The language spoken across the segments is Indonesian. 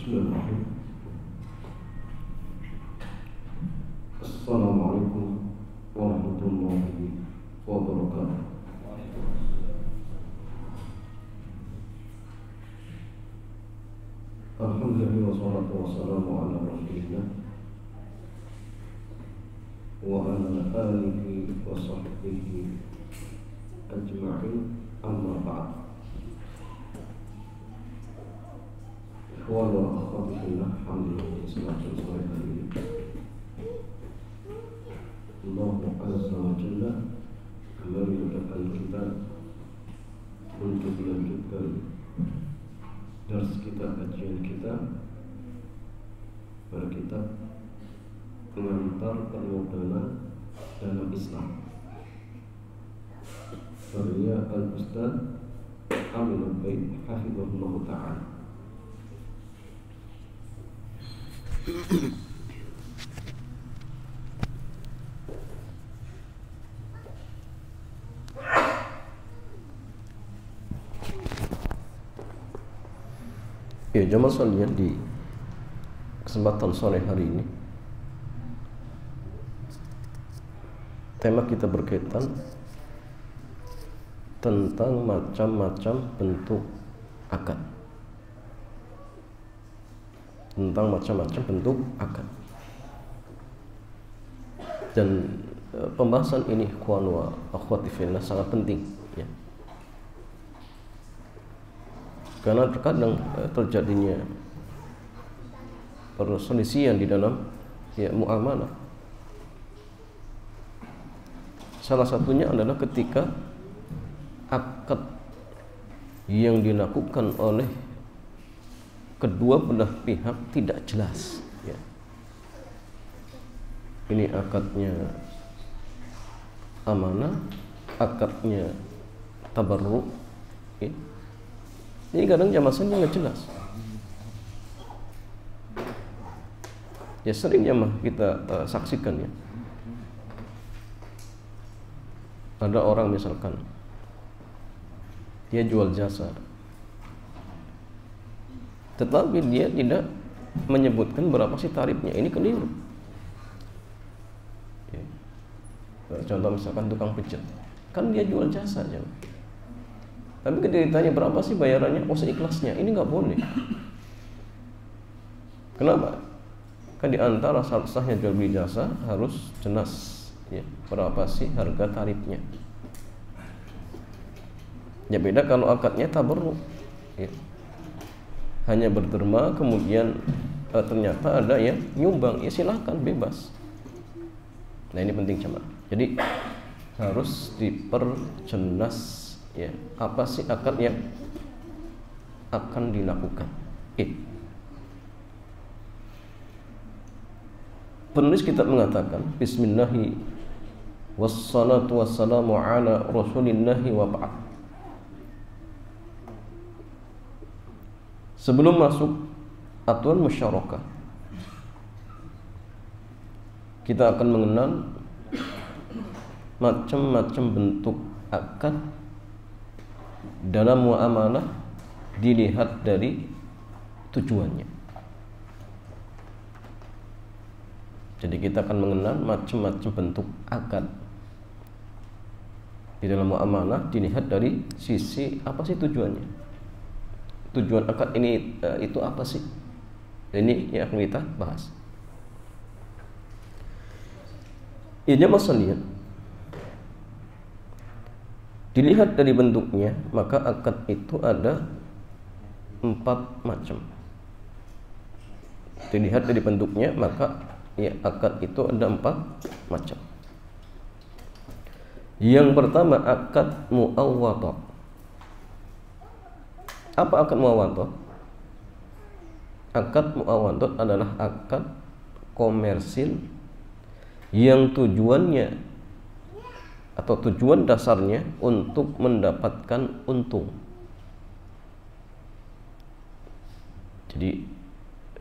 Bismillahirrahmanirrahim. Assalamualaikum warahmatullahi wabarakatuh. Alhamdulillah wassalatu wassalamu ala rasulillah wa ala alihi wa sahbihi ajma'in, amma ba'd. Ikhwan wa akhwati fillah, alhamdulillah salatu sore hari ini Allah Azza wa Jalla kembali mengucapkan kita untuk melanjutkan dars kita, kajian kita pada kitab Pengantar Permodalan dalam Islam karya Al-Ustaz Aminul Baik hafizahullah ta'ala. Ya, jemaah sekalian, di kesempatan sore hari ini tema kita berkaitan tentang macam-macam bentuk akad. Tentang macam-macam bentuk akad. Dan pembahasan ini ikhwan wa akhwati fillah sangat penting, ya. Karena terkadang terjadinya perselisihan di dalam muamalah. Salah satunya adalah ketika akad yang dilakukan oleh kedua belah pihak tidak jelas, ya. Ini akadnya amanah, akadnya tabarruk, ya. Ini kadang jamaahnya nggak jelas. Ya, sering jamaah kita saksikan, ya. Ada orang misalkan dia jual jasa, tetapi dia tidak menyebutkan berapa sih tarifnya. Ini keliru, ya. Contoh misalkan tukang pijat, kan dia jual jasa aja, tapi ketika ditanya berapa sih bayarannya, oh seikhlasnya. Ini nggak boleh. Kenapa? Kan di antara sahnya jual beli jasa harus jelas, ya, berapa sih harga tarifnya. Ya, beda kalau akadnya tabarruk, ya. Hanya berderma kemudian ternyata ada yang nyumbang, ya silakan, bebas. Nah, ini penting jemaah. Jadi harus diperjelas, ya, apa sih akad yang akan dilakukan. Penulis kitab mengatakan, Bismillahi wassalatu wassalamu ala rasulillahi wa ba'd. Sebelum masuk aturan musyarakah, kita akan mengenal macam-macam bentuk akad dalam muamalah dilihat dari tujuannya. Jadi kita akan mengenal macam-macam bentuk akad di dalam muamalah dilihat dari sisi apa sih tujuannya. Tujuan akad ini itu apa sih? Ini yang akan kita bahas. Ini maksudnya dilihat dari bentuknya, maka akad itu ada 4 macam. Dilihat dari bentuknya, maka ya, akad itu ada 4 macam. Yang pertama, akad muawwadhah. Apa akad muawwadhah? Akad muawwadhah adalah akad komersil yang tujuannya atau tujuan dasarnya untuk mendapatkan untung. Jadi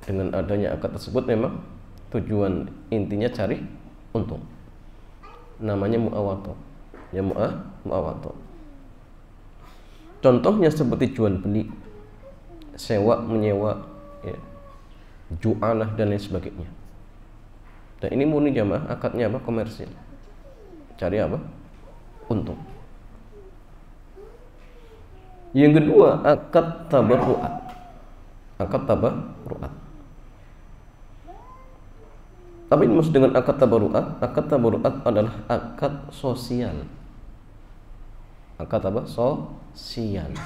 dengan adanya akad tersebut memang tujuan intinya cari untung. Namanya muawwadhah. Ya, muawwadhah. Contohnya seperti jual beli, sewa menyewa, ya. ju'alah dan lain sebagainya. Dan ini murni jamaah akadnya apa? Komersil. Cari apa? Untung. Yang kedua, akad tabarru'at. Akad tabarru'at. Apa ini maksud dengan akad tabarru'at? Akad tabarru'at adalah akad sosial. Akad apa? Sosial.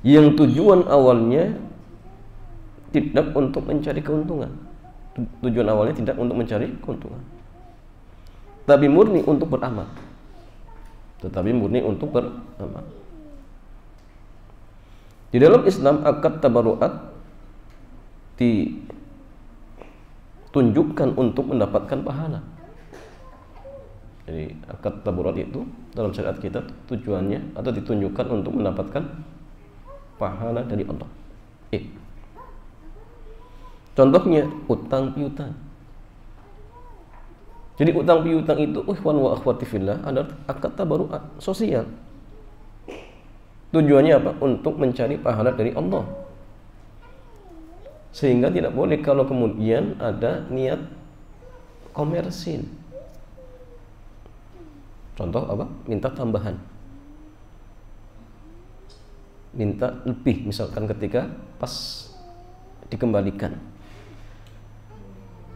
Yang tujuan awalnya tidak untuk mencari keuntungan. Tujuan awalnya tidak untuk mencari keuntungan, tapi murni untuk beramal. Tetapi murni untuk beramal. Di dalam Islam akad tabarru'at ditunjukkan untuk mendapatkan pahala. Jadi akad tabarru'at itu dalam syariat kita tujuannya atau ditunjukkan untuk mendapatkan pahala dari Allah. Contohnya utang piutang. Jadi utang piutang itu ikhwan wa akhwati fillah adalah akad tabarru'at sosial. Tujuannya apa? Untuk mencari pahala dari Allah. Sehingga tidak boleh kalau kemudian ada niat komersil. Contoh apa? Minta tambahan, minta lebih, misalkan ketika pas dikembalikan.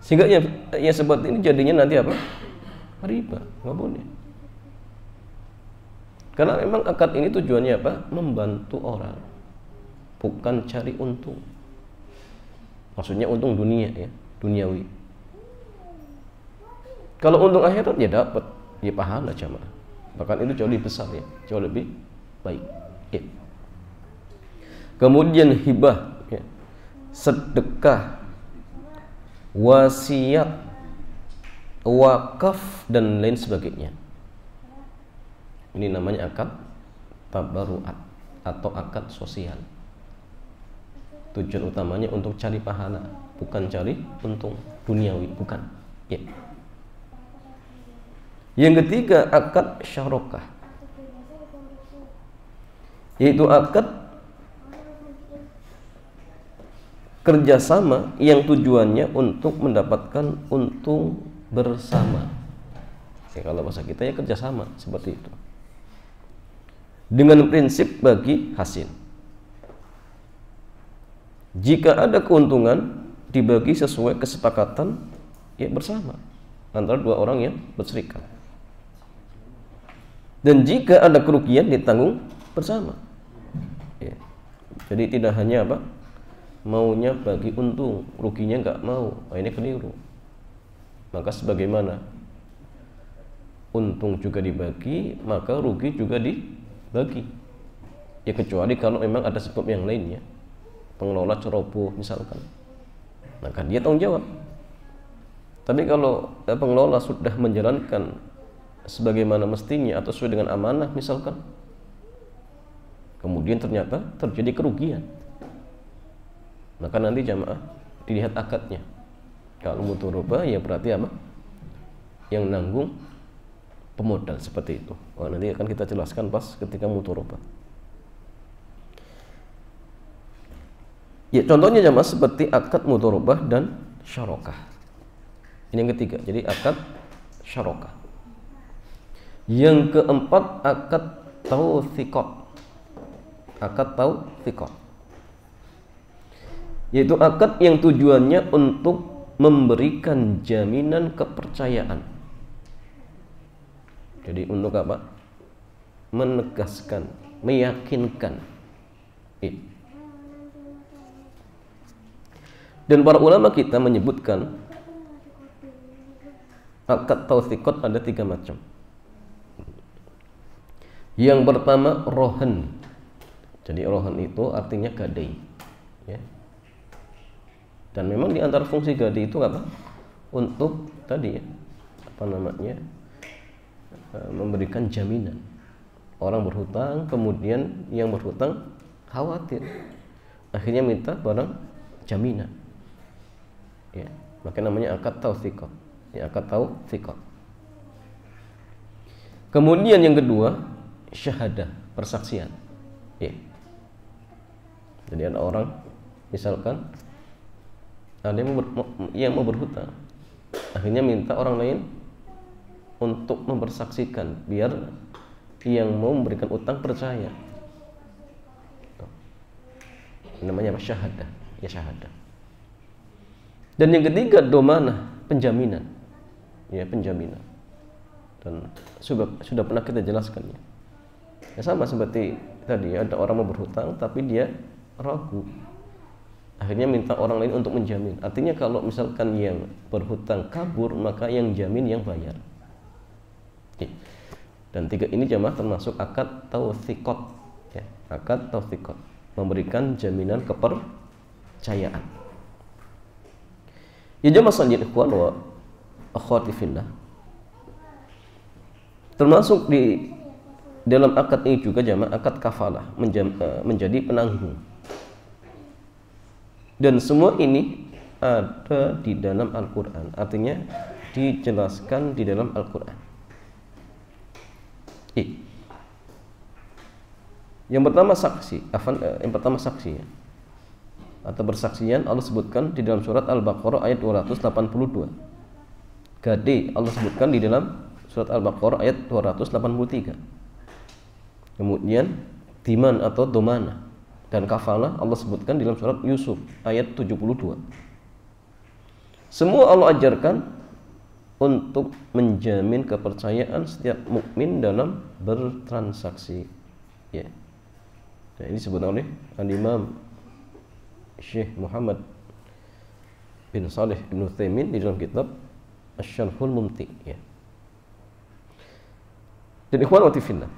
Sehingga ya seperti ini jadinya nanti apa? Riba, nggak boleh. Karena memang akad ini tujuannya apa? Membantu orang, bukan cari untung. Maksudnya untung dunia ya, duniawi. Kalau untung akhirat ya dapat, ya pahala jamaah. Bahkan itu jauh lebih besar ya, jauh lebih baik. Ya. Kemudian hibah, ya. Sedekah, wasiat, wakaf dan lain sebagainya. Ini namanya akad tabarru'at atau akad sosial. Tujuan utamanya untuk cari pahala, bukan cari untung duniawi, bukan. Ya. Yang ketiga akad syarokah, yaitu akad kerjasama yang tujuannya untuk mendapatkan untung bersama. Ya, kalau bahasa kita ya kerjasama seperti itu, dengan prinsip bagi hasil. Jika ada keuntungan dibagi sesuai kesepakatan ya bersama antara dua orang yang berserikat. Dan jika ada kerugian ditanggung bersama. Ya. Jadi tidak hanya apa? Maunya bagi untung, ruginya nggak mau. Nah, ini keliru. Maka sebagaimana untung juga dibagi, maka rugi juga dibagi. Ya kecuali kalau memang ada sebab yang lainnya. Pengelola ceroboh misalkan, maka dia tanggung jawab. Tapi kalau pengelola sudah menjalankan sebagaimana mestinya atau sesuai dengan amanah misalkan, kemudian ternyata terjadi kerugian, maka nanti jamaah dilihat akadnya. Kalau mudharabah ya berarti apa? Yang nanggung pemodal seperti itu. Wah, nanti akan kita jelaskan pas ketika mudharabah. Ya, contohnya jamaah seperti akad mudharabah dan syarokah. Ini yang ketiga. Jadi akad syarokah. Yang keempat akad tawthiqah. Akad tawthiqah, yaitu akad yang tujuannya untuk memberikan jaminan kepercayaan. Jadi untuk apa? Menegaskan, meyakinkan. Dan para ulama kita menyebutkan akad tawthiqat ada 3 macam. Yang pertama rohan. Jadi rohan itu artinya gadai, ya. Dan memang di antara fungsi gadai itu apa? Untuk tadi ya, apa namanya? Memberikan jaminan. Orang berhutang, kemudian yang berhutang khawatir, akhirnya minta barang jaminan. Ya, maka namanya akad tawthiqah. Ya, akad tawthiqah. Kemudian yang kedua, syahadah, persaksian. Ya. Jadi ada orang misalkan Ada yang mau berhutang, akhirnya minta orang lain untuk mempersaksikan biar yang mau memberikan utang percaya. Namanya syahadah, ya syahadah. Dan yang ketiga domanah, penjaminan. Ya, penjaminan. Dan sudah pernah kita jelaskan ya. Ya sama seperti tadi, ada orang mau berhutang tapi dia ragu. Akhirnya minta orang lain untuk menjamin. Artinya kalau misalkan yang berhutang kabur, maka yang jamin yang bayar. Ya. Dan tiga ini jamaah termasuk akad tawthiqat, ya, akad tawthiqat, memberikan jaminan kepercayaan. Ya jamaah sekalian ikhwan wa akhwati fillah. Termasuk di dalam akad ini juga jamaah akad kafalah, menjadi penanggung. Dan semua ini ada di dalam Al-Quran, artinya dijelaskan di dalam Al-Quran. Yang pertama saksi, ya, atau bersaksian Allah sebutkan di dalam surat Al-Baqarah ayat 282. Gade Allah sebutkan di dalam surat Al-Baqarah ayat 283. Kemudian diman atau domana dan kafalah Allah sebutkan di dalam surat Yusuf ayat 72. Semua Allah ajarkan untuk menjamin kepercayaan setiap mukmin dalam bertransaksi. Ya. Nah, ini disebut oleh Al-Imam Syekh Muhammad bin Saleh bin Utsaimin di dalam kitab Asy-Syarhul Mumti. Ya. Dan ikhwan wa fillah,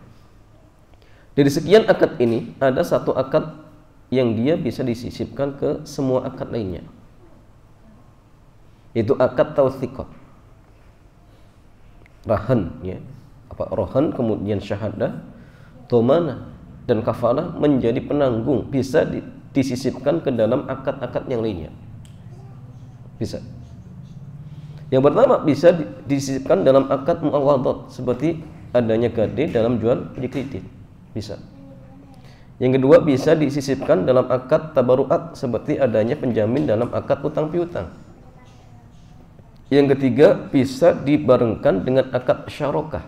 dari sekian akad ini ada satu akad yang dia bisa disisipkan ke semua akad lainnya, yaitu akad tawthiqah, rahan, ya, rohan, kemudian syahadah, domana dan kafalah menjadi penanggung, bisa disisipkan ke dalam akad-akad yang lainnya. Bisa. Yang pertama bisa disisipkan dalam akad muawadhat, seperti adanya gade dalam jual beli kredit, bisa. Yang kedua bisa disisipkan dalam akad tabaruat, seperti adanya penjamin dalam akad utang piutang. Yang ketiga bisa dibarengkan dengan akad syarokah,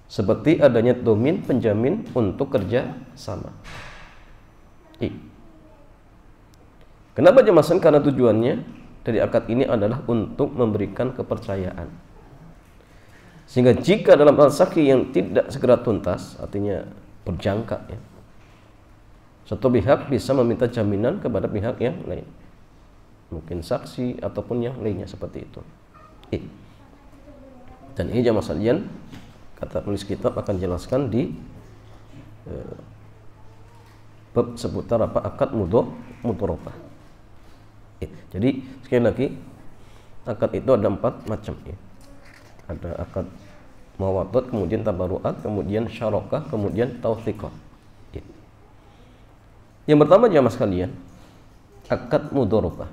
seperti adanya domin penjamin untuk kerja sama. Kenapa jemaah? Karena tujuannya dari akad ini adalah untuk memberikan kepercayaan, sehingga jika dalam al-saki yang tidak segera tuntas, artinya berjangka, ya, satu pihak bisa meminta jaminan kepada pihak yang lain, mungkin saksi ataupun yang lainnya seperti itu. Dan ini jamaah sekalian, kata penulis kitab akan jelaskan di bab seputar apa akad mudharabah. Jadi sekali lagi, akad itu ada 4 macam, ya. Ada akad mawaddat, kemudian tabaruat, kemudian syarokah, kemudian tawthiqah. Yang pertama jamaah sekalian, akad mudharabah.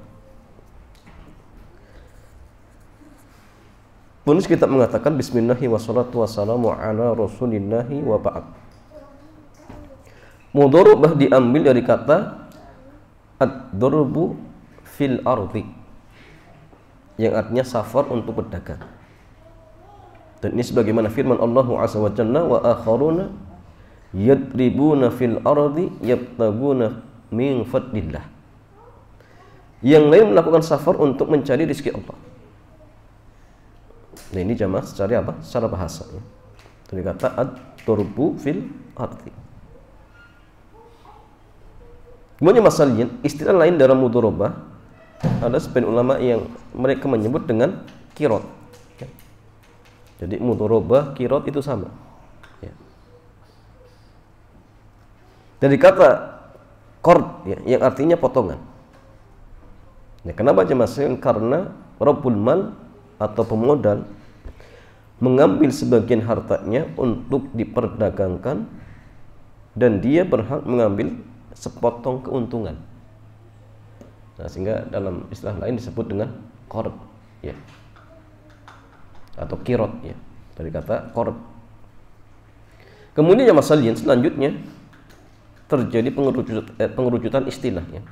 Penulis kitab mengatakan bismillahi wassalatu wassalamu ala rasulillahi wa ba'd. Mudharabah diambil dari kata ad-darbu fil ardi, yang artinya safar untuk berdagang. Dan ini sebagaimana firman Allah azza wa jalla, wa akharuna yadribuna fil ardi yabtaguna min fadlillah. Yang lain melakukan safar untuk mencari rezeki Allah. Nah ini jamaah secara apa? Secara bahasa, ya. Dari kata ad-darbu fil ardi. Kemudian masalahnya istilah lain dalam mudharabah, ada sebagian ulama yang mereka menyebut dengan qirad. Jadi mudharabah, qirad itu sama, ya. Dari kata qard, ya, yang artinya potongan. Ya, kenapa jemaah? Karena rabbul mal atau pemodal mengambil sebagian hartanya untuk diperdagangkan, dan dia berhak mengambil sepotong keuntungan. Nah, sehingga dalam istilah lain disebut dengan qard, ya, atau qirad, ya, dari kata qard. Kemudian yang masalah selanjutnya terjadi pengerucutan istilah, ya.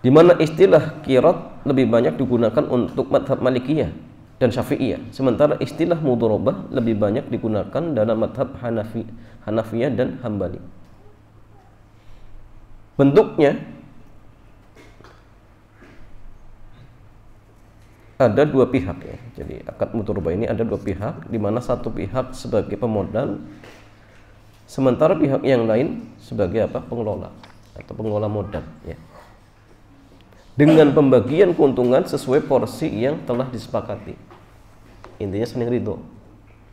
di mana istilah qirat lebih banyak digunakan untuk madhab Malikiyah dan Syafi'iyah, sementara istilah mudharabah lebih banyak digunakan dalam madhab Hanafiyah dan Hambali. Bentuknya ada dua pihak ya. Jadi akad mudharabah ini ada dua pihak, di mana satu pihak sebagai pemodal, sementara pihak yang lain sebagai apa? Pengelola atau pengelola modal ya. Dengan pembagian keuntungan sesuai porsi yang telah disepakati. Intinya saling ridho.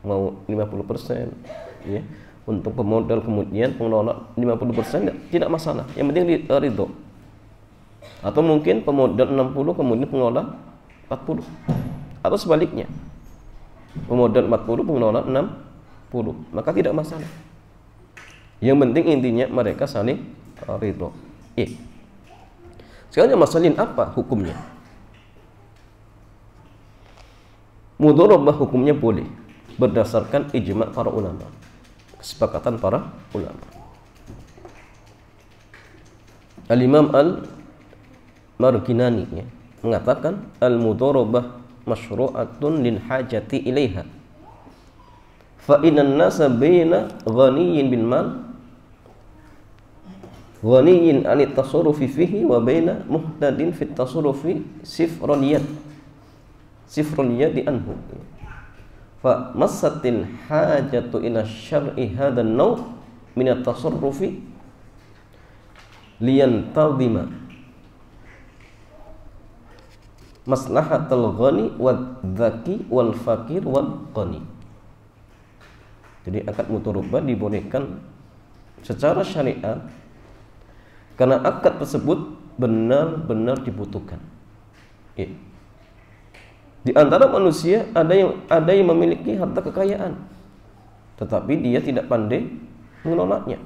Mau 50% ya untuk pemodal, kemudian pengelola 50% tidak masalah. Yang penting ridho. Atau mungkin pemodal 60 kemudian pengelola 40, atau sebaliknya, pemodal 40 pengelola 60, maka tidak masalah. Yang penting intinya mereka saling ridho. Sekarang masalahnya apa hukumnya? Mudharabah hukumnya boleh berdasarkan ijma' para ulama, kesepakatan para ulama. Al-Imam Al-Marginani ya, mengatakan al-mudharabah masyru'atun lil hajati ilaiha fa innan nasa baina ghaniyyin bil mal ghaniyyin 'anit tasarrufi fihi wa baina muhtadin fit tasarrufi sifrul yad anhu fa massatil hajatu ila syar'i hadzal naw' min at-tasarrufi liyantazima maslahatul ghani wadzaki wal fakir wal qani. Jadi akad mudharabah dibolehkan secara syariat karena akad tersebut benar-benar dibutuhkan. Di antara manusia ada yang memiliki harta kekayaan, tetapi dia tidak pandai mengelolanya.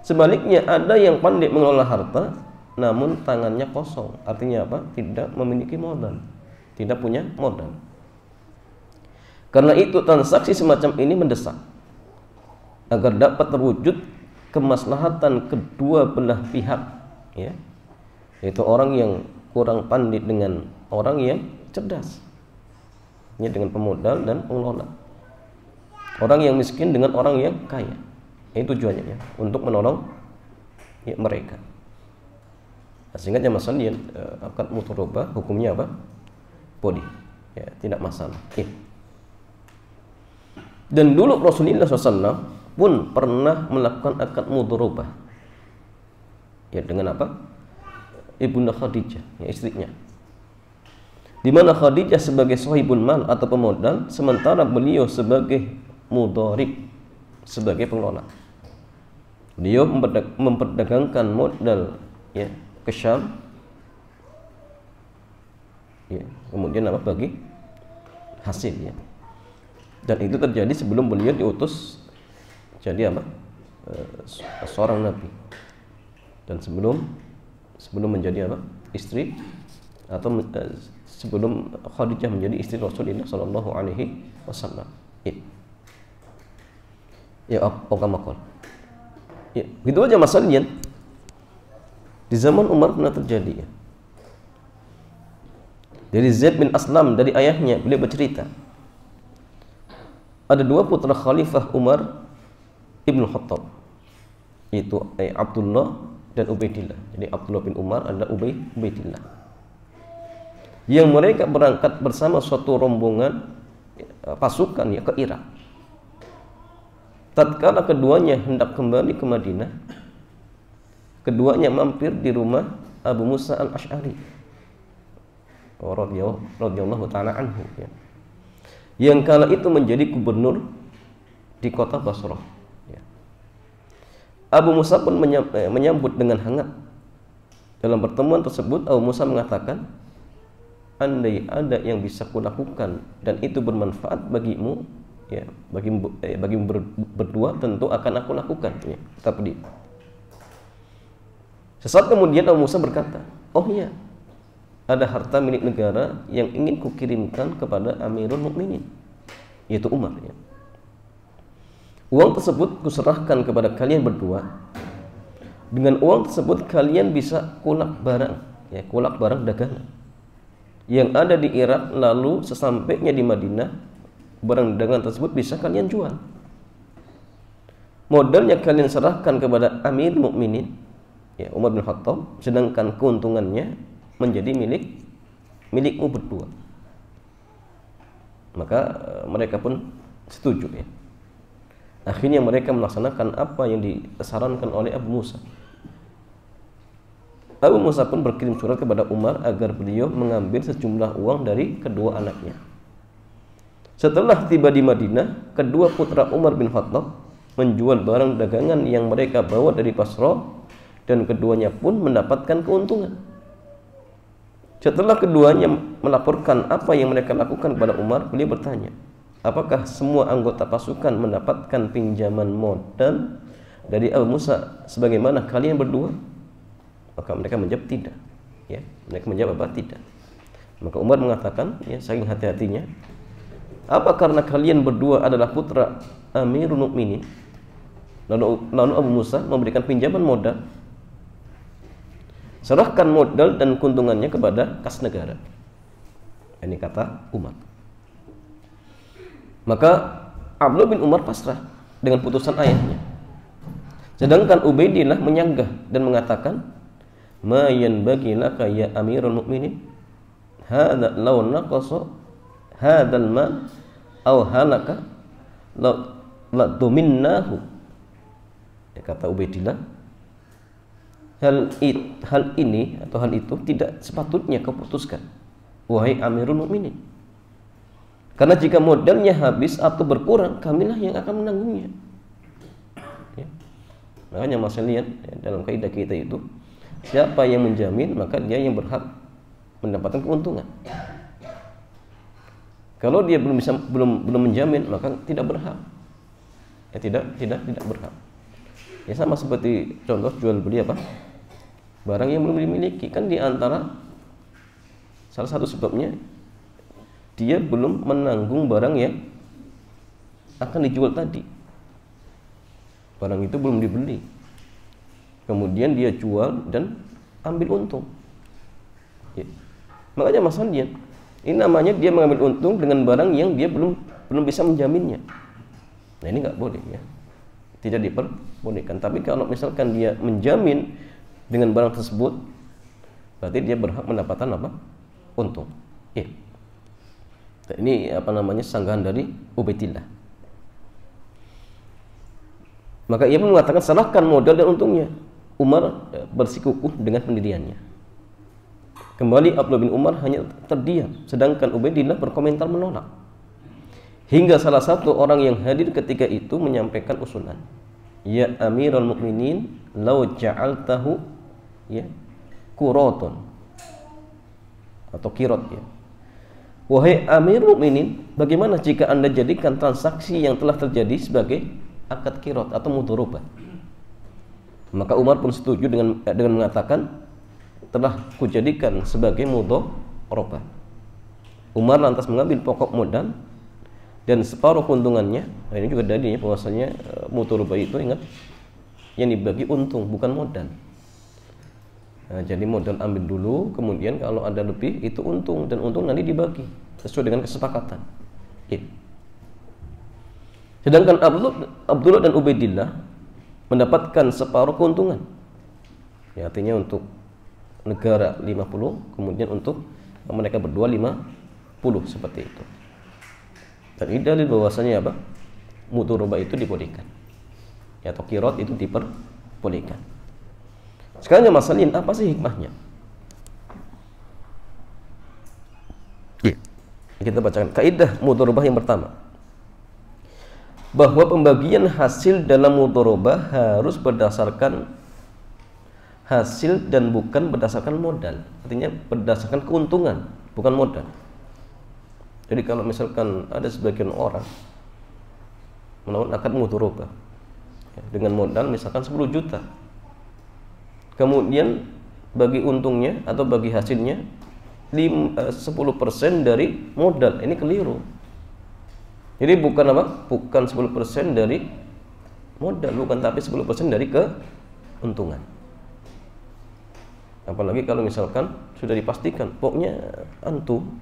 Sebaliknya ada yang pandai mengelola harta, namun tangannya kosong. Artinya apa? Tidak memiliki modal, tidak punya modal. Karena itu transaksi semacam ini mendesak agar dapat terwujud kemaslahatan kedua belah pihak ya, yaitu orang yang kurang pandai dengan orang yang cerdas ya, dengan pemodal dan pengelola, orang yang miskin dengan orang yang kaya. Itu tujuannya ya, untuk menolong ya, mereka. Sehingga masalah akad mudharabah hukumnya apa? Boleh ya, tidak masalah. Dan dulu Rasulullah SAW pun pernah melakukan akad mudharabah ya, dengan apa? Ibunda Khadijah ya, istrinya, di mana Khadijah sebagai sahibul mal atau pemodal, sementara beliau sebagai mudharib, sebagai pengelola. Beliau memperdagangkan modal ya ke Syam ya, kemudian apa? Bagi hasil ya. Dan itu terjadi sebelum beliau diutus jadi apa? Seorang nabi, dan sebelum menjadi apa? Istri, atau sebelum Khadijah menjadi istri Rasulullah sallallahu alaihi wasallam. Ya, okamakol. Ya, gitu aja masalahnya. Di zaman Umar pernah terjadi ya. Dari Zaid bin Aslam, dari ayahnya, beliau bercerita ada dua putra Khalifah Umar Ibn Khattab, yaitu Abdullah dan Ubaidillah. Jadi Abdullah bin Umar adalah Ubaidillah, yang mereka berangkat bersama suatu rombongan pasukan ya ke Irak. Tatkala keduanya hendak kembali ke Madinah, keduanya mampir di rumah Abu Musa al-Ash'ari radhiyallahu ta'ala anhu ya, yang kala itu menjadi gubernur di kota Basrah ya. Abu Musa pun menyambut dengan hangat. Dalam pertemuan tersebut Abu Musa mengatakan, andai ada yang bisa kulakukan dan itu bermanfaat bagimu ya, bagimu berdua, tentu akan aku lakukan ya. Tapi sesaat kemudian Abu Musa berkata, oh iya, ada harta milik negara yang ingin kukirimkan kepada Amirul Mukminin, yaitu Umar ya. Uang tersebut kuserahkan kepada kalian berdua, Dengan uang tersebut kalian bisa kulak barang, ya, kulak barang dagangan yang ada di Irak, lalu sesampainya di Madinah barang dagangan tersebut bisa kalian jual. Modalnya kalian serahkan kepada Amir Mukminin, ya, Umar bin Khattab, sedangkan keuntungannya menjadi milikmu berdua. Maka mereka pun setuju, ya. Akhirnya mereka melaksanakan apa yang disarankan oleh Abu Musa. Abu Musa pun berkirim surat kepada Umar agar beliau mengambil sejumlah uang dari kedua anaknya. Setelah tiba di Madinah, kedua putra Umar bin Khattab menjual barang dagangan yang mereka bawa dari Basra, dan keduanya pun mendapatkan keuntungan. Setelah keduanya melaporkan apa yang mereka lakukan kepada Umar, beliau bertanya, apakah semua anggota pasukan mendapatkan pinjaman modal dari Abu Musa sebagaimana kalian berdua? Maka mereka menjawab tidak, ya. Mereka menjawab apa? Tidak. Maka Umar mengatakan, ya, saking hati-hatinya, apa karena kalian berdua adalah putra Amirul Mukminin? Lalu Abu Musa memberikan pinjaman modal. Serahkan modal dan keuntungannya kepada kas negara. Ini kata Umar. Maka Abdullah bin Umar pasrah dengan putusan ayahnya. Sedangkan Ubaidillah menyanggah dan mengatakan, ma yanbaghi laka ya Amirul Mukminin, hadza law naqasa hadzal mal aw halaka la dominnahu. Ya, kata Ubaidillah, hal ini atau hal itu tidak sepatutnya kau putuskan, wahai Amirul Mukminin. Karena jika modalnya habis atau berkurang, kamilah yang akan menanggungnya. Ya. Makanya masih lihat, ya, dalam kaidah kita itu, siapa yang menjamin maka dia yang berhak mendapatkan keuntungan. Kalau dia belum menjamin maka tidak berhak. Ya, tidak berhak. Ya, sama seperti contoh jual beli apa? Barang yang belum dimiliki, kan di antara salah satu sebabnya dia belum menanggung barang yang akan dijual tadi. Barang itu belum dibeli. Kemudian dia jual dan ambil untung. Ya. Makanya masalahnya ini namanya dia mengambil untung dengan barang yang dia belum bisa menjaminnya. Nah, ini nggak boleh, ya. Tidak diperbolehkan. Tapi kalau misalkan dia menjamin dengan barang tersebut, berarti dia berhak mendapatkan apa? Untung. Ya. Nah, ini apa namanya sanggahan dari Ubaidillah. Maka ia mengatakan serahkan modal dan untungnya. Umar bersikukuh dengan pendiriannya. Kembali Abdullah bin Umar hanya terdiam, sedangkan Ubaidillah berkomentar menolak. Hingga salah satu orang yang hadir ketika itu menyampaikan usulan, ya Amirul Mukminin, law ja'altahu, ya, quraton atau kirot, ya. Wahai Amirul Mukminin, bagaimana jika Anda jadikan transaksi yang telah terjadi sebagai akad kirot atau mudharabah? Maka Umar pun setuju dengan mengatakan, telah kujadikan sebagai mudharabah. Umar lantas mengambil pokok modal dan separuh keuntungannya. Nah, ini juga dalilnya bahwasanya mudharabah itu, ingat, yang dibagi untung bukan modal. Nah, jadi modal ambil dulu, kemudian kalau ada lebih itu untung, dan untung nanti dibagi sesuai dengan kesepakatan. Ya. Sedangkan Abdullah dan Ubaidillah mendapatkan separuh keuntungan. Ya, artinya untuk negara 50, kemudian untuk mereka berdua 50, seperti itu. Dan ini dalil bahwasanya apa? Mudharabah itu dibolehkan. Ya, atau qirot itu diperbolehkan. Sekarang masalahnya apa sih hikmahnya? Ya. Kita bacakan kaidah mudharabah yang pertama, bahwa pembagian hasil dalam mudharabah harus berdasarkan hasil dan bukan berdasarkan modal. Artinya berdasarkan keuntungan, bukan modal. Jadi kalau misalkan ada sebagian orang melakukan akad mudharabah, ya, dengan modal misalkan 10 juta, kemudian bagi untungnya atau bagi hasilnya 10% dari modal, ini keliru. Jadi bukan apa? Bukan 10% dari modal, bukan, tapi 10% dari keuntungan. Apalagi kalau misalkan sudah dipastikan, pokoknya antum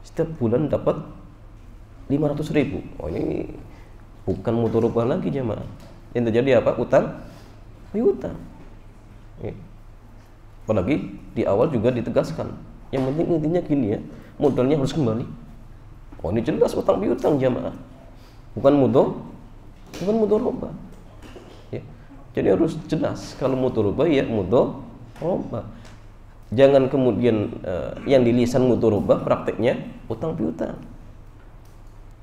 setiap bulan dapat 500.000. Oh, ini bukan mudharabah lagi jemaah. Yang terjadi apa? Utang piutang. Ya. Apalagi di awal juga ditegaskan, yang penting intinya gini ya, modalnya harus kembali. Oh, ini jelas utang piutang jemaah, bukan mudharabah. Ya. Jadi harus jelas kalau mudharabah ya mudharabah. Jangan kemudian yang di lisan mudharabah prakteknya utang piutang.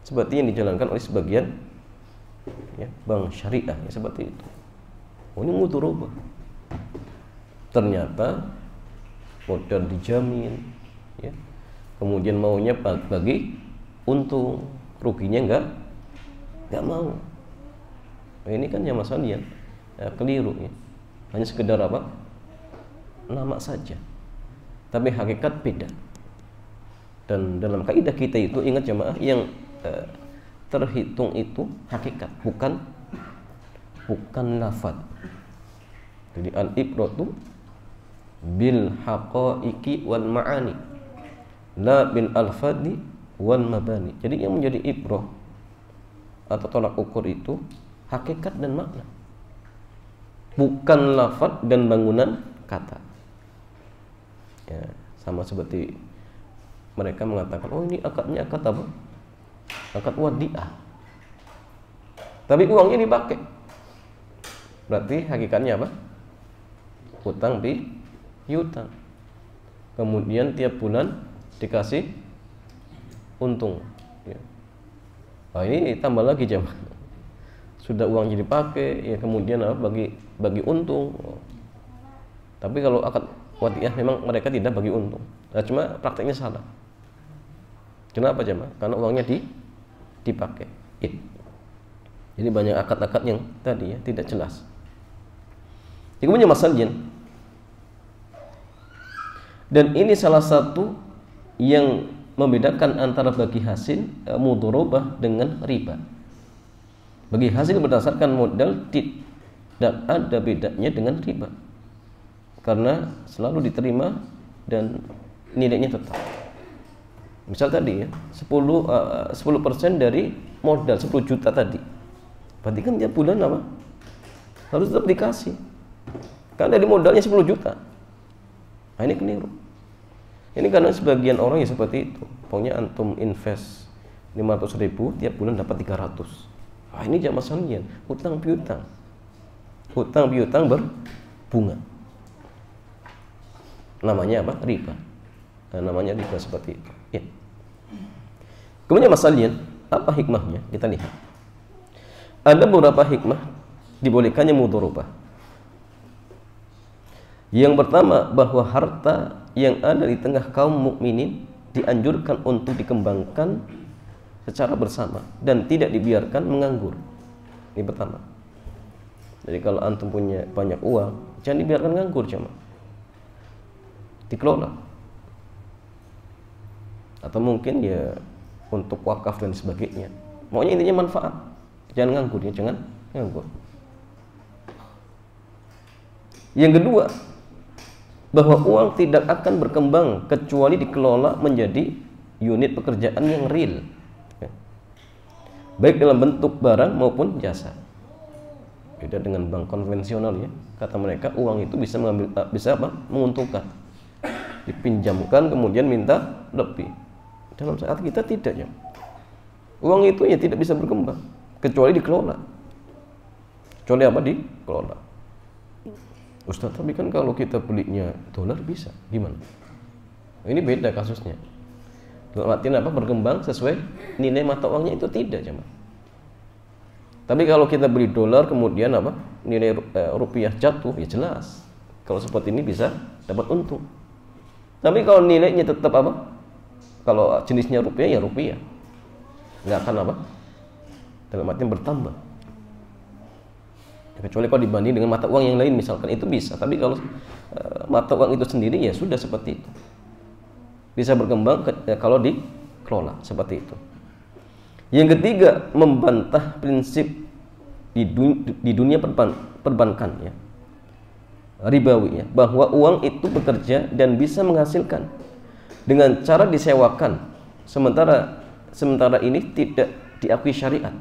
Seperti yang dijalankan oleh sebagian ya, bank syariah ya, seperti itu. Oh, ini mudharabah. Ternyata modal dijamin ya. Kemudian maunya bagi untung, ruginya enggak mau. Nah, ini kan ya masalahnya ya, keliru ya. Hanya sekedar apa? Nama saja. Tapi hakikat beda. Dan dalam kaidah kita itu ingat jemaah, yang terhitung itu hakikat, bukan lafaz. Jadi al-ibratu bil haqaiqi wal ma'ani, la bil alfadi wal mabani. Jadi yang menjadi ibrah atau tolak ukur itu hakikat dan makna, bukan lafaz dan bangunan kata. Ya, sama seperti mereka mengatakan, oh ini akadnya akad apa? Akad wadiah. Tapi uangnya dipakai. Berarti hakikatnya apa? Utang piutang. Kemudian tiap bulan dikasih untung. Ya. Nah, ini tambah lagi jemaah. Sudah uangnya dipakai, ya kemudian apa? Bagi untung. Tapi kalau akad wadiah memang mereka tidak bagi untung. Nah, cuma prakteknya salah. Kenapa jemaah? Karena uangnya dipakai. Jadi banyak akad-akad yang tadi ya tidak jelas. Kemudian masalahnya, dan ini salah satu yang membedakan antara bagi hasil mudharabah dengan riba. Bagi hasil berdasarkan modal tidak ada bedanya dengan riba, karena selalu diterima dan nilainya tetap. Misal tadi ya 10% dari modal 10 juta tadi, berarti kan tiap bulan apa? Harus tetap dikasih. Kan dari modalnya 10 juta. Nah, ini keliru. Ini karena sebagian orang ya seperti itu. Pokoknya antum invest 500.000, tiap bulan dapat 300. Nah, ini jamaah sekalian, hutang piutang. Hutang piutang berbunga. Namanya apa? Riba. Nah, namanya riba seperti itu. Ya. Kemudian masalahnya, apa hikmahnya? Kita lihat. Ada beberapa hikmah dibolehkannya mudharabah. Yang pertama, bahwa harta yang ada di tengah kaum mukminin dianjurkan untuk dikembangkan secara bersama dan tidak dibiarkan menganggur. Ini pertama. Jadi kalau antum punya banyak uang, jangan dibiarkan nganggur, cuma dikelola. Atau mungkin ya untuk wakaf dan sebagainya. Maunya intinya manfaat. Jangan nganggur ya, jangan nganggur. Yang kedua, bahwa uang tidak akan berkembang kecuali dikelola menjadi unit pekerjaan yang real, baik dalam bentuk barang maupun jasa. Beda dengan bank konvensional ya, kata mereka uang itu bisa menguntungkan, dipinjamkan kemudian minta lebih. Dalam saat kita tidak ya, uang itu ya tidak bisa berkembang kecuali dikelola. Kecuali apa? Dikelola. Ustaz, tapi kan kalau kita belinya dolar bisa, gimana? Ini beda kasusnya. Dalam artian apa? Berkembang sesuai nilai mata uangnya itu tidak, jemaah. Tapi kalau kita beli dolar kemudian apa? Nilai rupiah jatuh, ya jelas. Kalau seperti ini bisa dapat untung. Tapi kalau nilainya tetap apa? Kalau jenisnya rupiah ya rupiah, nggak akan apa? Dalam artian bertambah. Kecuali kalau dibanding dengan mata uang yang lain misalkan, itu bisa. Tapi kalau mata uang itu sendiri ya sudah seperti itu, bisa berkembang kalau dikelola seperti itu. Yang ketiga, membantah prinsip di dunia perbankan ya, ribawi ya, bahwa uang itu bekerja dan bisa menghasilkan dengan cara disewakan, sementara ini tidak diakui syariat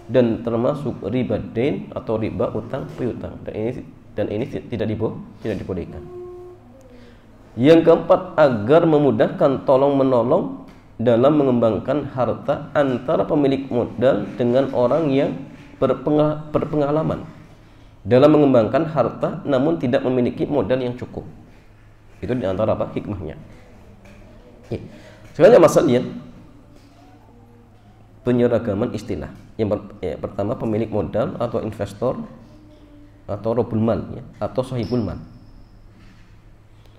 dan termasuk riba dain atau riba utang piutang, dan ini tidak dibolehkan. Yang keempat, agar memudahkan tolong menolong dalam mengembangkan harta antara pemilik modal dengan orang yang berpengalaman dalam mengembangkan harta namun tidak memiliki modal yang cukup. Itu di antara apa hikmahnya. Sekarang masalah lihat penyeragaman istilah. Yang pertama, pemilik modal atau investor atau robul mal ya, atau sahibul mal.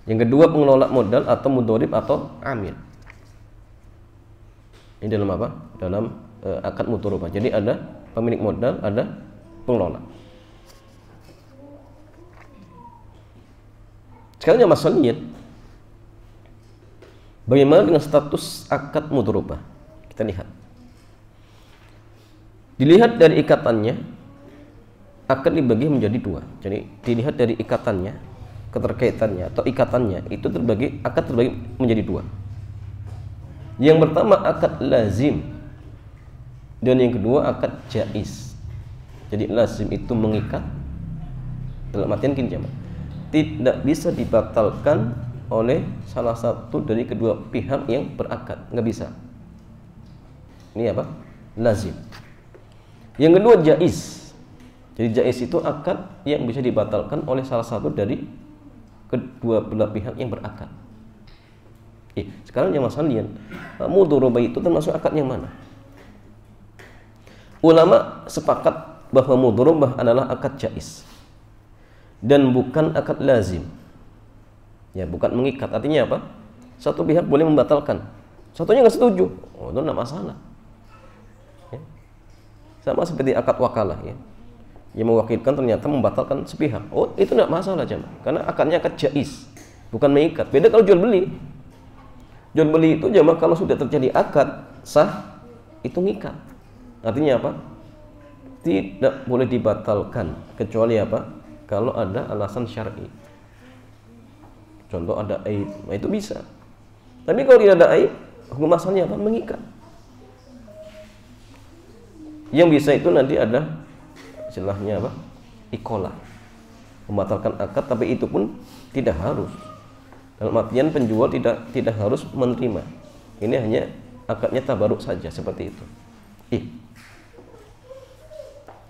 Yang kedua, pengelola modal atau mudorib atau amil. Ini dalam apa? Dalam akad mudorobah. Jadi ada pemilik modal, ada pengelola. Sekarang masalah niat. Bagaimana dengan status akad mudorobah? Kita lihat. Dilihat dari ikatannya, akad dibagi menjadi dua. Jadi dilihat dari ikatannya, keterkaitannya atau ikatannya, itu akad terbagi menjadi dua. Yang pertama akad lazim, dan yang kedua akad jaiz. Jadi lazim itu mengikat, dalam artian gini jemaah, tidak bisa dibatalkan oleh salah satu dari kedua pihak yang berakad, nggak bisa. Ini apa? Lazim. Yang kedua jaiz. Jadi jaiz itu akad yang bisa dibatalkan oleh salah satu dari kedua belah pihak yang berakad. Sekarang yang masalah lihat, mudorobah itu termasuk akad yang mana? Ulama sepakat bahwa mudorobah adalah akad jaiz dan bukan akad lazim. Ya, bukan mengikat. Artinya apa? Satu pihak boleh membatalkan, satunya nggak setuju. Oh, itu nggak masalah. Ya. Sama seperti akad wakalah ya. Yang mewakilkan ternyata membatalkan sepihak. Oh, itu nggak masalah jemaah. Karena akadnya akad jaiz, bukan mengikat. Beda kalau jual beli. Jual beli itu jemaah kalau sudah terjadi akad sah, itu ngikat. Artinya apa? Tidak boleh dibatalkan kecuali apa? Kalau ada alasan syar'i. Contoh ada aib, nah itu bisa. Tapi kalau tidak ada aib, hukum asalnya apa? Mengikat. Yang bisa itu nanti ada istilahnya apa? Iqalah. Membatalkan akad, tapi itu pun tidak harus. Dalam artian penjual tidak harus menerima. Ini hanya akadnya tabaruk saja seperti itu.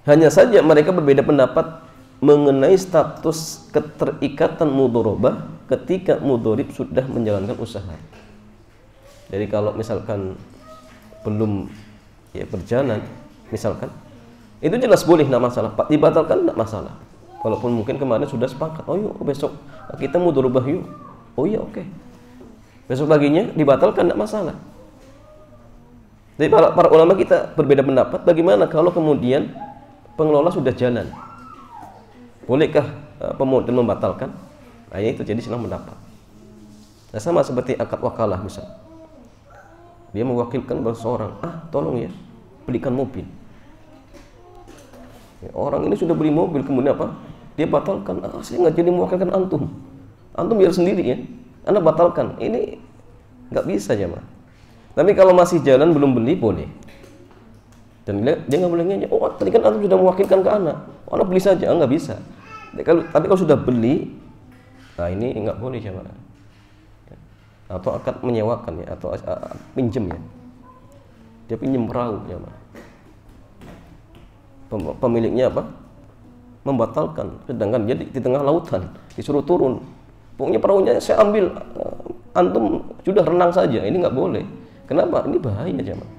Hanya saja mereka berbeda pendapat mengenai status keterikatan mudorobah ketika mudorib sudah menjalankan usaha. Jadi kalau misalkan belum ya berjalan, misalkan itu jelas boleh, tidak masalah. Dibatalkan tidak masalah. Walaupun mungkin kemarin sudah sepakat, oh yuk besok kita mudorobah yuk. Oh iya oke. Besok paginya dibatalkan tidak masalah. Jadi para ulama kita berbeda pendapat bagaimana kalau kemudian pengelola sudah jalan. Bolehkah pemodal membatalkan? Nah, itu jadi silang pendapat. Nah, sama seperti akad wakalah misal. Dia mewakilkan seseorang, tolong ya, belikan mobil. Ya, orang ini sudah beli mobil, kemudian apa? Dia batalkan. Saya nggak jadi mewakilkan antum. Antum biar sendiri ya. Anda batalkan. Ini nggak bisa ya, Mas. Tapi kalau masih jalan belum beli boleh. Dan dia nggak boleh nanya, oh tadi kan antum sudah mewakilkan ke anak. Oh, anak beli saja, nggak bisa. Tapi kalau sudah beli, nah ini nggak boleh ya, Mas. Atau akad menyewakan ya, atau pinjem ya. Dia pinjem perahu ya, Mas. Pemiliknya apa? Membatalkan, sedangkan dia di tengah lautan, disuruh turun. Pokoknya perahunya saya ambil, antum sudah renang saja. Ini nggak boleh. Kenapa? Ini bahaya jemaah.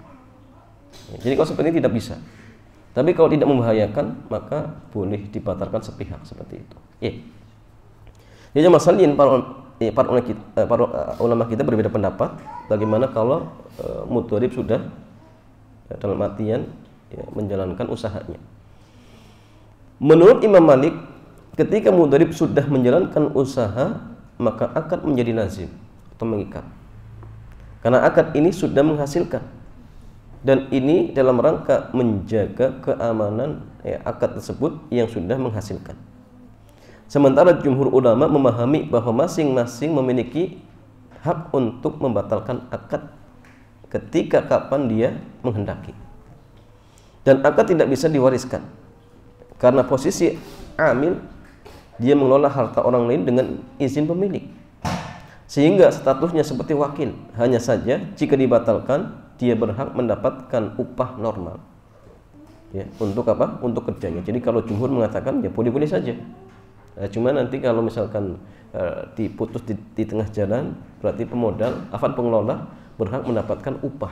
Jadi kalau seperti ini tidak bisa. Tapi kalau tidak membahayakan, maka boleh dibatalkan sepihak seperti itu. Jadi masalahnya para ulama kita berbeda pendapat. Bagaimana kalau mudorib sudah dalam artian menjalankan usahanya. Menurut Imam Malik, ketika mudorib sudah menjalankan usaha, maka akad menjadi lazim atau mengikat. Karena akad ini sudah menghasilkan. Dan ini dalam rangka menjaga keamanan akad tersebut yang sudah menghasilkan. Sementara jumhur ulama memahami bahwa masing-masing memiliki hak untuk membatalkan akad ketika kapan dia menghendaki. Dan akad tidak bisa diwariskan. Karena posisi amil, dia mengelola harta orang lain dengan izin pemilik. Sehingga statusnya seperti wakil. Hanya saja jika dibatalkan, dia berhak mendapatkan upah normal. Ya, untuk apa? Untuk kerjanya. Jadi kalau jumhur mengatakan ya boleh-boleh saja. Cuma nanti kalau misalkan diputus di tengah jalan, berarti pengelola berhak mendapatkan upah.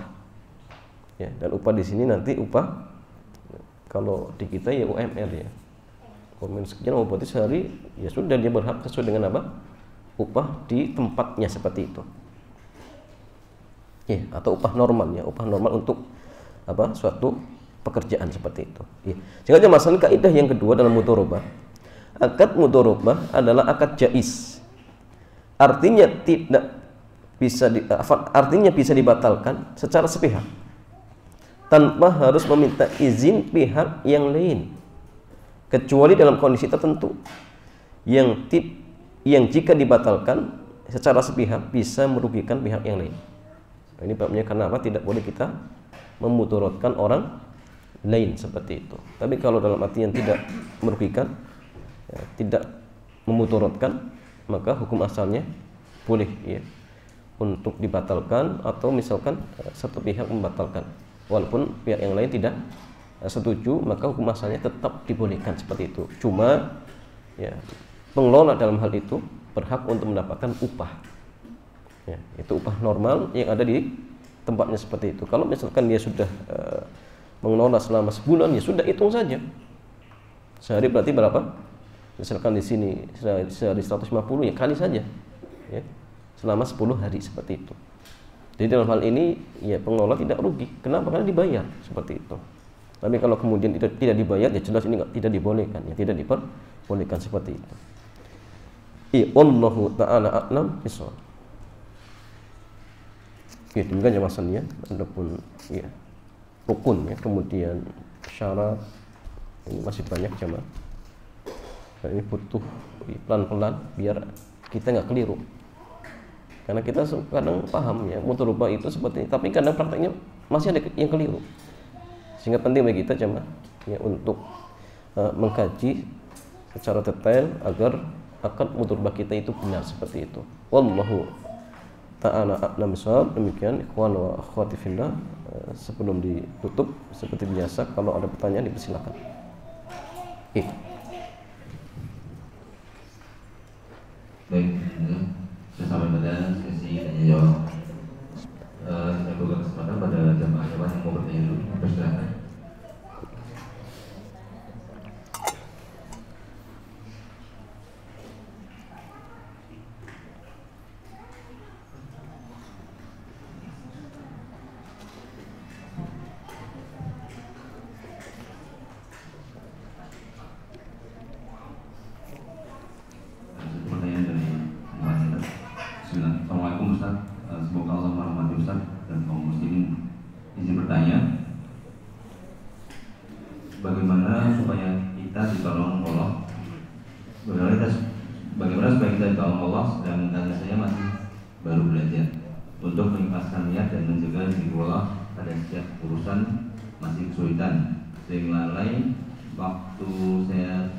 Ya, dan upah di sini nanti upah kalau di kita ya UMR ya. Komen sekian berarti sehari ya sudah dia berhak sesuai dengan apa? Upah di tempatnya seperti itu. Ya, atau upah normal ya, upah normal untuk apa? Suatu pekerjaan seperti itu. Ya. Sehingga masalah kaidah yang kedua dalam mudharabah. Akad mudharabah adalah akad jaiz. Artinya bisa dibatalkan secara sepihak tanpa harus meminta izin pihak yang lain, kecuali dalam kondisi tertentu yang jika dibatalkan secara sepihak bisa merugikan pihak yang lain. Nah, ini babnya karena apa? Tidak boleh kita memudaratkan orang lain seperti itu. Tapi kalau dalam arti yang tidak merugikan, ya, tidak memudaratkan, maka hukum asalnya boleh ya untuk dibatalkan, atau misalkan satu pihak membatalkan walaupun pihak yang lain tidak setuju, maka hukum asalnya tetap dibolehkan seperti itu. Cuma ya pengelola dalam hal itu berhak untuk mendapatkan upah ya, itu upah normal yang ada di tempatnya seperti itu. Kalau misalkan dia sudah mengelola selama sebulan, ya sudah hitung saja sehari berarti berapa. Misalkan di sini sehari 150, ya kali saja ya, selama 10 hari seperti itu. Jadi dalam hal ini ya pengelola tidak rugi. Kenapa? Karena dibayar seperti itu. Tapi kalau kemudian tidak dibayar, ya jelas ini tidak dibolehkan, ya tidak diperbolehkan seperti itu. Allahu ta'ala a'lam bishawab. Ya, demikian jemaah. Adapun ya rukun ya, kemudian syarat ini masih banyak jemaah. Dan ini butuh pelan-pelan biar kita nggak keliru. Karena kita kadang paham ya mudharabah itu seperti ini, tapi kadang prakteknya masih ada yang keliru. Sehingga penting bagi kita jemaah ya untuk mengkaji secara detail agar akad mudharabah kita itu benar seperti itu. Wallahu ta'ala a'lam bishawab. Demikian ikhwan wa akhwati fillah. Sebelum ditutup seperti biasa, kalau ada pertanyaan dipersilakan. Baik, sampai pada sesi tanya jawab. Saya buka kesempatan pada jamaah yang mau bertanya dulu. Persilakan. Assalamualaikum Ustaz, semoga Allah merahmati Ustaz dan kaum muslimin. Izin bertanya, bagaimana supaya kita ditolong Allah? Bagaimana supaya kita ditolong Allah sedangkan saya masih baru belajar untuk mengikhlaskan niat dan menjaga diri Allah pada setiap urusan masih kesulitan, sehingga lalai waktu saya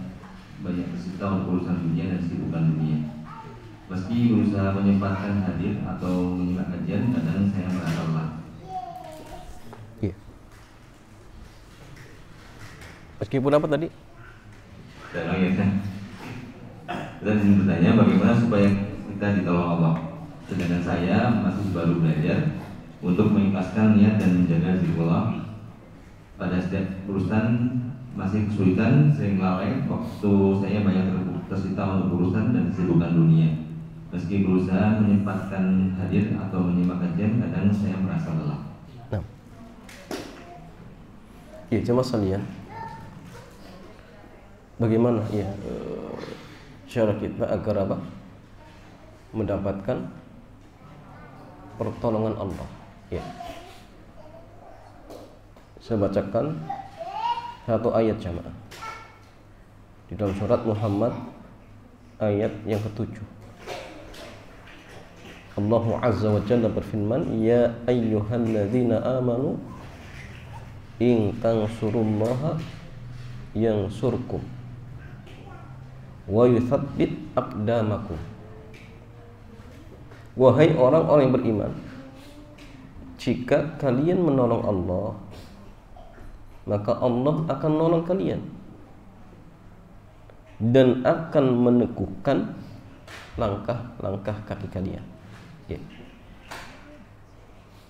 banyak tersita untuk urusan dunia dan kesibukan dunia. Meski berusaha menyempatkan hadir atau menyimak kajian, kadang saya merasa lelah. Iya. Meskipun apa tadi? Kita ingin bertanya bagaimana supaya kita ditolong Allah, sedangkan saya masih baru belajar untuk mengikhlaskan niat dan menjaga diri Allah pada setiap urusan masih kesulitan, sehingga lalai waktu saya banyak tersita untuk urusan dan kesibukan dunia. Meski berusaha menyempatkan hadir atau menyimak kajian, kadang saya merasa lelah. Nah, ya jemaah sekalian, bagaimana ya cara kita agar apa? Mendapatkan pertolongan Allah. Ya, saya bacakan satu ayat jemaah di dalam surat Muhammad ayat yang ketujuh. Allah Azza wa Jalla berfirman, ya ayyuhalladzina amanu in tansurullaha yansurkum wa yuthabbit aqdamakum. Wahai orang-orang yang beriman, jika kalian menolong Allah, maka Allah akan menolong kalian dan akan meneguhkan langkah-langkah kaki kalian. Ya.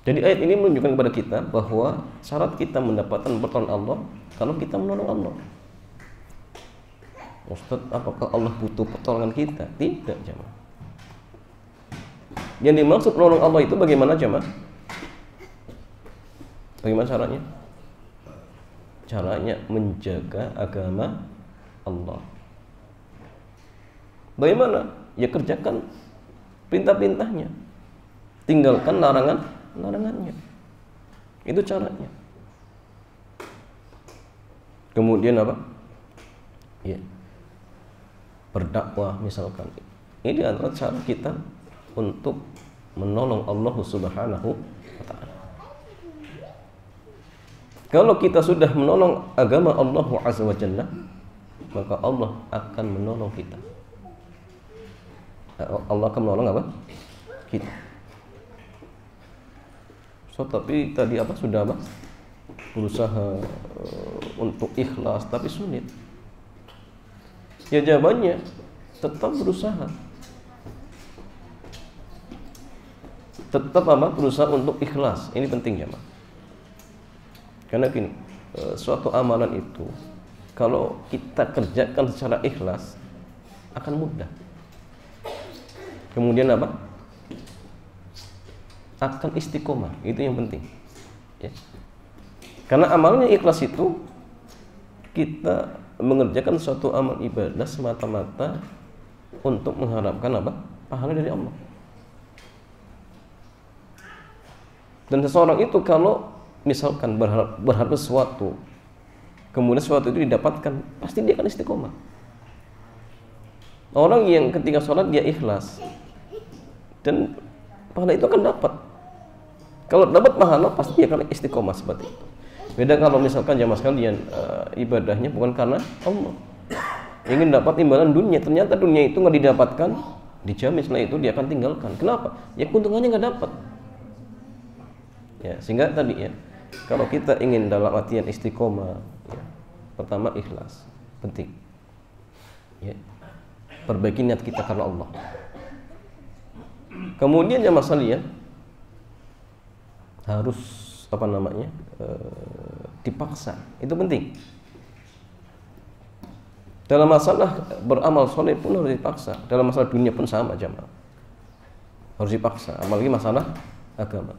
Jadi ayat ini menunjukkan kepada kita bahwa syarat kita mendapatkan pertolongan Allah kalau kita menolong Allah. Ustaz, apakah Allah butuh pertolongan kita? Tidak, jemaah. Yang dimaksud menolong Allah itu bagaimana, jemaah? Bagaimana caranya? Caranya menjaga agama Allah. Bagaimana? Ya kerjakan perintah-perintahnya, tinggalkan larangannya. Itu caranya. Kemudian apa? Ya, berdakwah misalkan. Ini adalah cara kita untuk menolong Allah Subhanahu wa ta'ala. Kalau kita sudah menolong agama Allah Azza wa Jalla, maka Allah akan menolong kita. Allah akan menolong apa? Kita. So, tapi tadi apa sudah apa? Berusaha untuk ikhlas tapi sulit. Ya jawabannya tetap berusaha. Tetap apa? Berusaha untuk ikhlas. Ini penting ya, Mas. Karena gini, suatu amalan itu kalau kita kerjakan secara ikhlas akan mudah. Kemudian apa? Akan istiqomah. Itu yang penting. Ya. Karena amalnya ikhlas itu kita mengerjakan suatu amal ibadah semata-mata untuk mengharapkan apa? Pahala dari Allah. Dan seseorang itu kalau misalkan berharap sesuatu, kemudian sesuatu itu didapatkan, pasti dia akan istiqomah. Orang yang ketika sholat dia ikhlas, dan pahala itu akan dapat. Kalau dapat pahala pasti dia akan istiqomah seperti itu. Beda kalau misalkan jamaah sekalian ibadahnya bukan karena Allah, ingin dapat imbalan dunia, ternyata dunia itu nggak didapatkan, dijamin setelah itu dia akan tinggalkan. Kenapa? Ya keuntungannya nggak dapat. Ya, sehingga tadi ya, kalau kita ingin dalam artian istiqomah, ya, pertama ikhlas, penting. Ya, perbaiki niat kita karena Allah. Kemudian jamaah sekalian harus apa namanya dipaksa, itu penting. Dalam masalah beramal soleh pun harus dipaksa. Dalam masalah dunia pun sama jamaah, harus dipaksa. Apalagi masalah agama.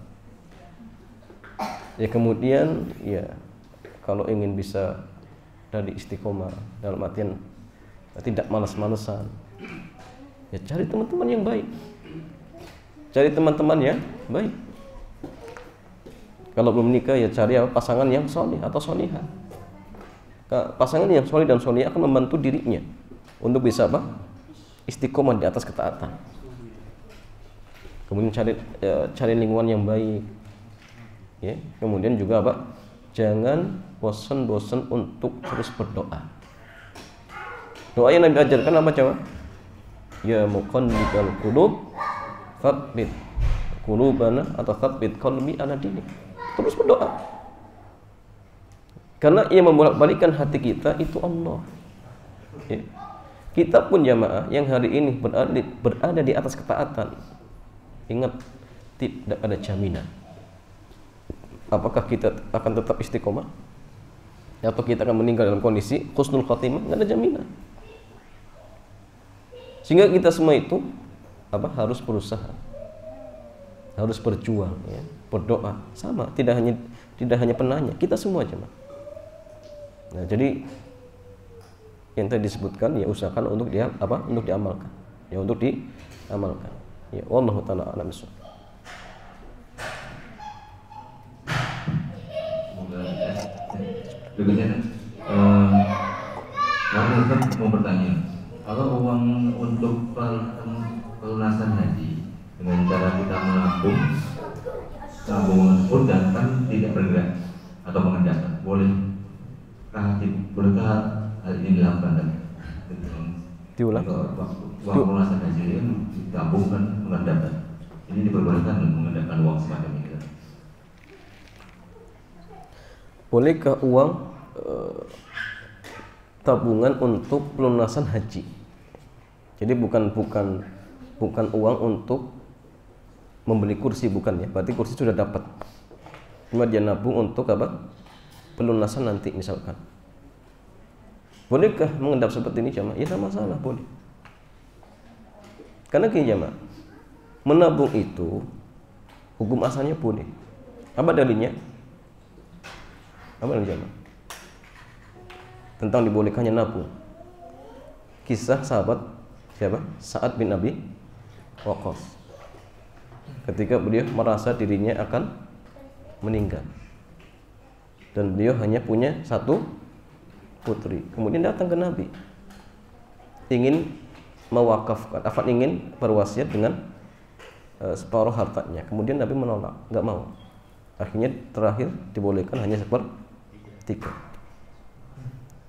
Ya kemudian ya kalau ingin bisa dari istiqomah dalam artian tidak malas-malesan, ya cari teman-teman yang baik. Cari teman-teman yang baik. Kalau belum menikah ya cari pasangan yang soleh atau solihah. Pasangan yang soleh dan solihah akan membantu dirinya untuk bisa apa? Istiqomah di atas ketaatan. Kemudian cari lingkungan yang baik. Ya, kemudian juga apa? Jangan bosan-bosan untuk terus berdoa. Doa yang Nabi ajarkan apa coba? Ya muqallibal qulub, tsabbit qulubana atau tsabbit qalbi ala dinik. Terus berdoa. Karena yang membolak-balikkan hati kita itu Allah. Ya. Kita pun jamaah yang hari ini berada di atas ketaatan, ingat tidak ada jaminan. Apakah kita akan tetap istiqomah atau kita akan meninggal dalam kondisi husnul khatimah? Nggak ada jaminan. Sehingga kita semua itu apa? Harus berusaha, harus berjuang, ya, berdoa sama. Tidak hanya penanya, kita semua aja. Nah, jadi yang tadi disebutkan ya usahakan untuk untuk diamalkan, ya untuk diamalkan. Ya, wallahu taala a'lam bishawab. Berikutnya, Ustaz mau bertanya, Kalau uang untuk pelunasan haji dengan cara kita menabung tersebut dan kan tidak bergerak atau mengendap, bolehkah hal ini dilakukan? Diulang. Uang pelunasan haji ini ditabung kan mengendap, ini diperbolehkan mengendapkan uang semacam ini. Bolehkah uang tabungan untuk pelunasan haji? Jadi bukan uang untuk membeli kursi, bukan ya. Berarti kursi sudah dapat. Cuma dia nabung untuk apa? Pelunasan nanti misalkan. Bolehkah mengendap seperti ini jamaah? Ya tidak masalah, boleh. Karena gini jamaah, menabung itu hukum asalnya boleh. Apa dalilnya? Apa dalilnya jamaah? Tentang dibolehkannya nabung. Kisah sahabat siapa? Sa'ad bin Abi Waqqas. Ketika beliau merasa dirinya akan meninggal dan beliau hanya punya satu putri, kemudian datang ke Nabi ingin mewakafkan, ingin berwasiat dengan separuh hartanya. Kemudian Nabi menolak, nggak mau. Akhirnya terakhir dibolehkan hanya sepertiga.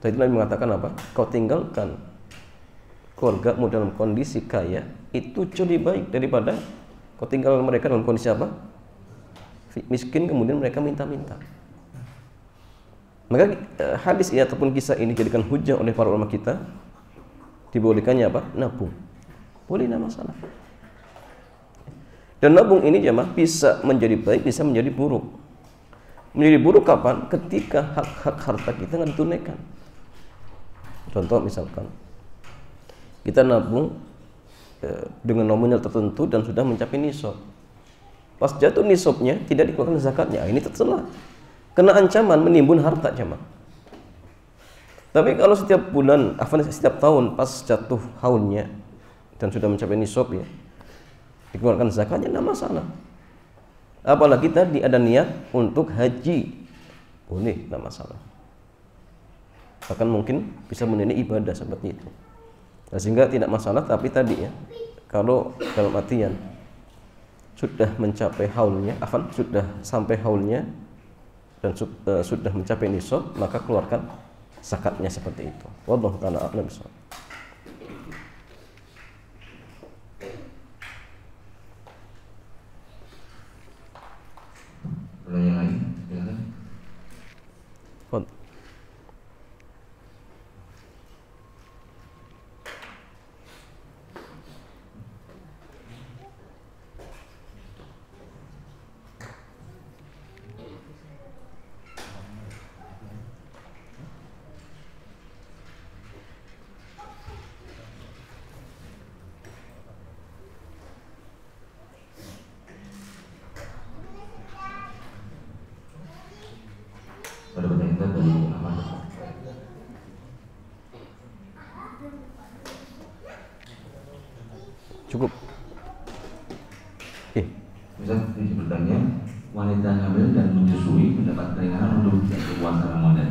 Jadi Nabi mengatakan apa? Kau tinggalkan keluargamu dalam kondisi kaya itu jauh lebih baik daripada kau tinggalkan mereka dalam kondisi apa? Miskin, kemudian mereka minta-minta. Maka hadis ini ataupun kisah ini dijadikan hujah oleh para ulama kita, dibolehkannya apa? Nabung. Boleh, tidak masalah. Dan nabung ini jemaah bisa menjadi baik, bisa menjadi buruk. Menjadi buruk kapan? Ketika hak-hak harta kita nggak ditunaikan. Contoh misalkan kita nabung dengan nominal tertentu dan sudah mencapai nisab. Pas jatuh nisabnya tidak dikeluarkan zakatnya, ini tercela. Kena ancaman menimbun harta jemaah. Tapi kalau setiap bulan, setiap tahun pas jatuh haulnya dan sudah mencapai nisab ya, dikeluarkan zakatnya, tidak masalah. Apalagi tadi ada niat untuk haji, boleh, tidak masalah. Bahkan mungkin bisa menilai ibadah seperti itu. Nah, sehingga tidak masalah. Tapi tadi ya, kalau dalam artian sudah mencapai haulnya, sudah sampai haulnya dan sudah mencapai nisab, maka keluarkan zakatnya seperti itu. Wallahu ta'ala a'lam bishawab. Pertanyaan lain, silakan. Pada pertanyaan dari Ahmad. Cukup. Misal ini bertanya, wanita hamil dan menyusui mendapat keringanan untuk tidak berpuasa Ramadan.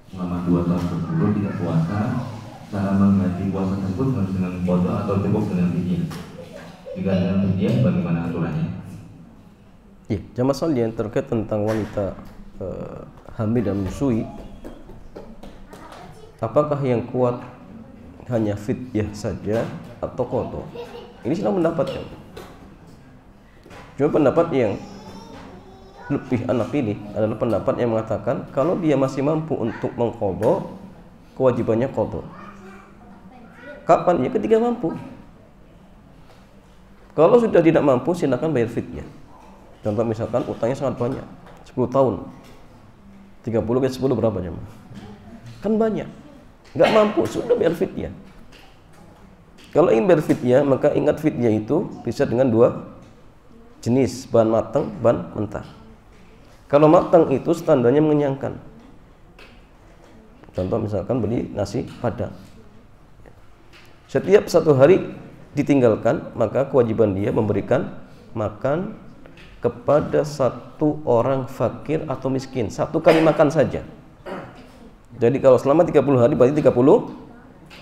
Selama 2 tahun berturut tidak puasa, cara mengganti puasa tersebut harus dengan qada atau cukup dengan fidyah? Jika dengan fidyah, bagaimana aturannya? Iya, jamaah sekalian, terkait tentang wanita hamil dan menyusui, apakah yang kuat hanya fidyah saja atau qada? Ini sedang mendapatkan. Cuma pendapat yang lebih anak ini adalah pendapat yang mengatakan kalau dia masih mampu untuk mengqada, kewajibannya qada. Kapan? Ya ketika mampu. Kalau sudah tidak mampu, silakan bayar fidyah. Contoh misalkan utangnya sangat banyak, 10 tahun, 30 ke 10 berapa jemaah? Kan banyak. Nggak mampu, sudah bayar fidyah. Kalau ingin bayar fidyah, maka ingat fidyah itu bisa dengan 2 jenis, bahan matang, bahan mentah. Kalau matang itu standarnya mengenyangkan. Contoh misalkan beli nasi padang. Setiap 1 hari ditinggalkan, maka kewajiban dia memberikan makan kepada 1 orang fakir atau miskin, 1 kali makan saja. Jadi kalau selama 30 hari berarti 30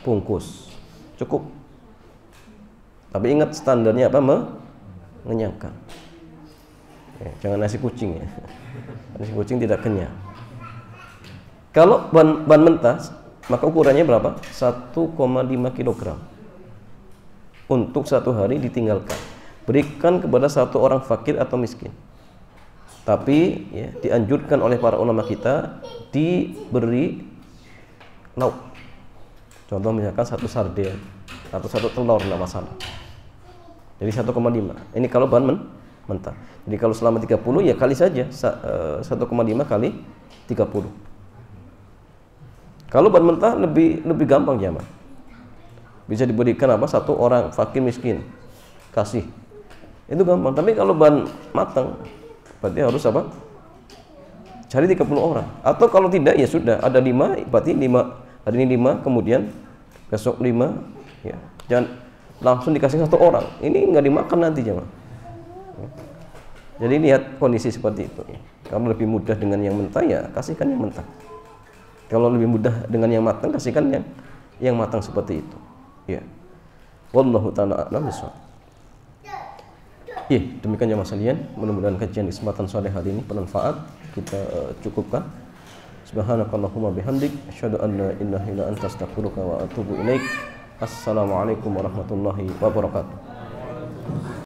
bungkus. cukup. Tapi ingat standarnya apa? Mengenyangkan. Ya, jangan nasi kucing ya. Nasi kucing tidak kenyang. Kalau ban mentah, maka ukurannya berapa? 1,5 kg. Untuk 1 hari ditinggalkan. Berikan kepada 1 orang fakir atau miskin. Tapi ya, dianjurkan oleh para ulama kita diberi lauk. Contoh misalkan 1 sarden atau 1 telur, tidak masalah. Jadi 1,5. Ini kalau bahan mentah. Jadi kalau selama 30 ya kali saja 1,5 kali 30. Kalau bahan mentah lebih gampang ya, Mas. Bisa diberikan apa? 1 orang fakir miskin. Kasih. Itu gampang. Tapi kalau bahan matang berarti harus apa? Cari 30 orang. Atau kalau tidak ya sudah ada 5, berarti 5 hari ini 5, kemudian besok 5 ya. Jangan langsung dikasih 1 orang. Ini nggak dimakan nanti jemaah. Jadi lihat kondisi seperti itu. Kalau lebih mudah dengan yang mentah ya kasihkan yang mentah. Kalau lebih mudah dengan yang matang kasihkan yang matang seperti itu. Ya. Wallahu ta'ala a'lam bishawab. Ya, demikian jemaah sekalian. Mudah-mudahan kajian di kesempatan sore hari ini bermanfaat. Kita cukupkan. Subhanakallahumma bihamdik asyhadu an la ilaha illa anta astaghfiruka wa atubu ilaik. Assalamualaikum warahmatullahi wabarakatuh.